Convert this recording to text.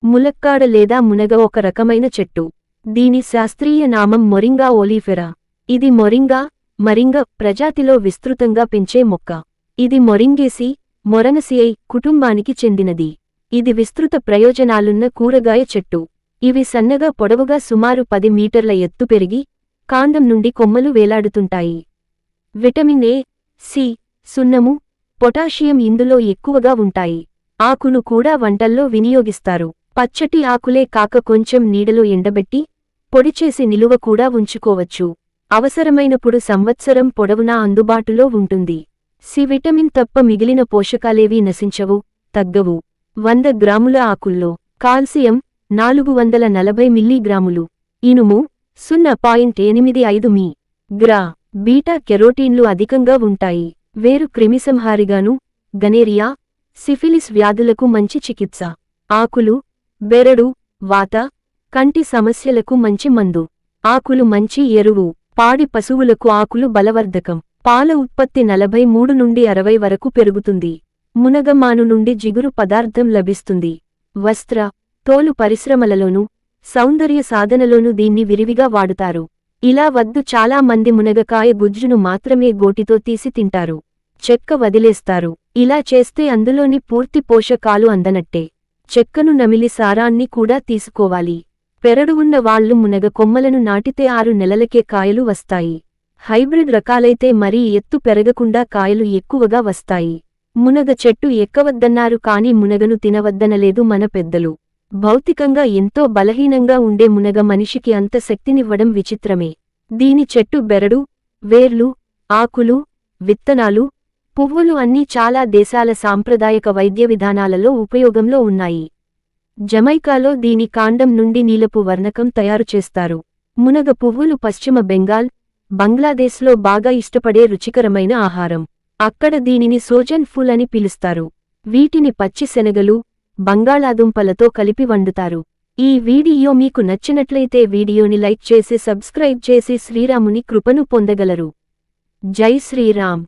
ములక్కాడ లేదా మునగ ఒక రకమైన చెట్టు. దీని శాస్త్రీయ నామం మొరింగా ఒలిఫెరా. ఇది మరింగ ప్రజాతిలో విస్తృతంగా పెంచే మొక్క. ఇది మొరింగేసి, మొరనసిఐ కుటుంబానికి చెందినది. ఇది విస్తృత ప్రయోజనాలున్న కూరగాయ చెట్టు. ఇవి సన్నగా పొడవుగా సుమారు 10 మీటర్ల ఎత్తు పెరిగి, కాండం నుండి కొమ్మలు వేలాడుతుంటాయి. విటమిన్ ఏ, సి, సున్నము, పొటాషియం ఇందులో ఎక్కువగా ఉంటాయి. ఆకును కూడా వంటల్లో వినియోగిస్తారు. పచ్చటి ఆకులే కాక కొంచెం నీడలో ఎండబెట్టి, పొడిచేసి నిలువ కూడా ఉంచుకోవచ్చు. అవసరమైనప్పుడు సంవత్సరం పొడవునా అందుబాటులో ఉంటుంది. సి విటమిన్ తప్ప మిగిలిన పోషకాలేవీ నశించవు, తగ్గవు. 100 గ్రాముల ఆకుల్లో కాల్సియం 440 మిల్లీగ్రాములు, ఇనుము 0.85 మీ. గ్రా. బీటా కెరోటీన్లు అధికంగా ఉంటాయి. వేరు క్రిమిసంహారిగాను, గనేరియా, సిఫిలిస్ వ్యాధులకు మంచి చికిత్స. ఆకులు, బెరడు, వాత, కంటి సమస్యలకు మంచి మందు. ఆకులు మంచి ఎరువు. పాడి పశువులకు ఆకులు బలవర్ధకం. పాల ఉత్పత్తి 43 నుండి 60 వరకు పెరుగుతుంది. మునగమాను నుండి జిగురు పదార్థం లభిస్తుంది. వస్త్ర, తోలు పరిశ్రమలలోనూ, సౌందర్య సాధనలోనూ దీన్ని విరివిగా వాడుతారు. ఇలా వద్దు చాలా మంది మునగకాయ గుజ్జును మాత్రమే గోటితో తీసి తింటారు. చెక్క వదిలేస్తారు. ఇలా చేస్తే అందులోని పూర్తి పోషకాలు అందనట్టే. చెక్కను నమిలి సారాన్ని కూడా తీసుకోవాలి. పెరడు ఉన్న వాళ్లు మునగ కొమ్మలను నాటితే 6 నెలలకే కాయలు వస్తాయి. హైబ్రిడ్ రకాలైతే మరీ ఎత్తు పెరగకుండా కాయలు ఎక్కువగా వస్తాయి. మునగ చెట్టు ఎక్కవద్దన్నారు కాని మునగను తినవద్దనలేదు మన పెద్దలు. భౌతికంగా ఎంతో బలహీనంగా ఉండే మునగ మనిషికి అంత శక్తినివ్వడం విచిత్రమే. దీని చెట్టు బెరడు, వేర్లు, ఆకులు, విత్తనాలు, పువ్వులు అన్నీ చాలా దేశాల సాంప్రదాయక వైద్య విధానాలలో ఉపయోగంలో ఉన్నాయి. జమైకాలో దీని కాండం నుండి నీలపు వర్ణకం తయారు చేస్తారు. మునగ పువ్వులు పశ్చిమ బెంగాల్, బంగ్లాదేశ్లో బాగా ఇష్టపడే రుచికరమైన ఆహారం. అక్కడ దీనిని సోజన్ ఫుల్ అని పిలుస్తారు. వీటిని పచ్చి శనగలు, బంగాళాదుంపలతో కలిపి వండుతారు. ఈ వీడియో మీకు నచ్చినట్లయితే వీడియోని లైక్ చేసి సబ్స్క్రైబ్ చేసి శ్రీరాముని కృపను పొందగలరు. జై శ్రీరామ్.